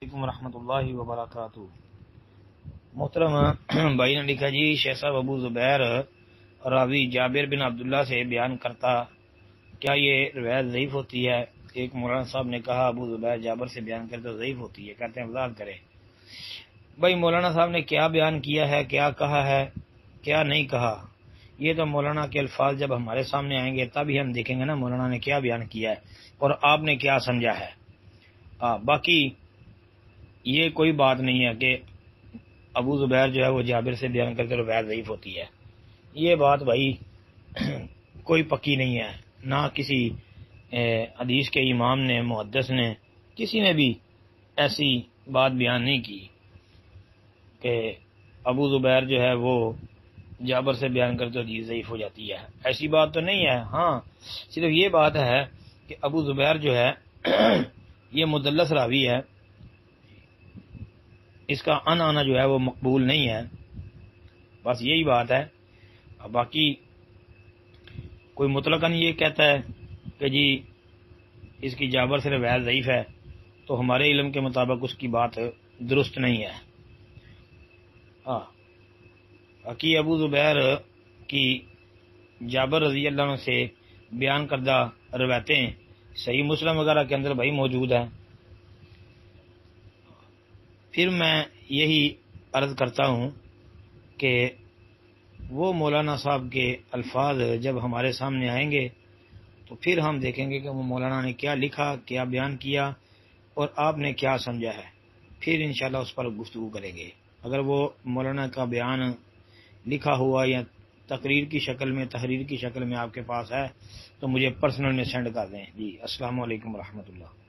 علیکم ورحمۃ اللہ وبرکاتہ۔ محترم بھائی نے لکھا جی شیخ صاحب ابو زبیر راوی جابر بن عبداللہ سے بیان کرتا، کیا یہ روایت ضعیف ہوتی ہے؟ ایک مولانا صاحب نے کہا ابو زبیر جابر سے بیان کرتے تو ضعیف ہوتی ہے، کہتے ہیں وضاحت کرے۔ بھائی مولانا صاحب نے کیا بیان کیا ہے، کیا کہا ہے، کیا نہیں کہا، یہ تو مولانا کے الفاظ جب ہمارے سامنے آئیں گے تب ہی ہم دیکھیں گے نا مولانا نے کیا بیان کیا ہے اور آپ نے کیا سمجھا ہے۔ باقی یہ کوئی بات نہیں ہے کہ ابو زبیر جو ہے وہ جابر سے بیان کر کے روایت ضعیف ہوتی ہے، یہ بات بھائی کوئی پکی نہیں ہے، نہ کسی حدیث کے امام نے، محدث نے، کسی نے بھی ایسی بات بیان نہیں کی کہ ابو زبیر جو ہے وہ جابر سے بیان کرتے حدیث ضعیف ہو جاتی ہے، ایسی بات تو نہیں ہے۔ ہاں صرف یہ بات ہے کہ ابو زبیر جو ہے یہ مدلس راوی ہے، اس کا آنا جو ہے وہ مقبول نہیں ہے، بس یہی بات ہے۔ باقی کوئی مطلقاً یہ کہتا ہے کہ جی اس کی جابر سے روایت ضعیف ہے تو ہمارے علم کے مطابق اس کی بات درست نہیں ہے۔ باقی ابو زبیر کی جابر رضی اللہ عنہ سے بیان کردہ روایتیں صحیح مسلم وغیرہ کے اندر بھائی موجود ہیں۔ پھر میں یہی عرض کرتا ہوں کہ وہ مولانا صاحب کے الفاظ جب ہمارے سامنے آئیں گے تو پھر ہم دیکھیں گے کہ وہ مولانا نے کیا لکھا، کیا بیان کیا اور آپ نے کیا سمجھا ہے، پھر انشاءاللہ اس پر گفتگو کریں گے۔ اگر وہ مولانا کا بیان لکھا ہوا یا تقریر کی شکل میں، تحریر کی شکل میں آپ کے پاس ہے تو مجھے پرسنل میں سینڈ کر دیں۔ جی السلام علیکم ورحمۃ اللہ۔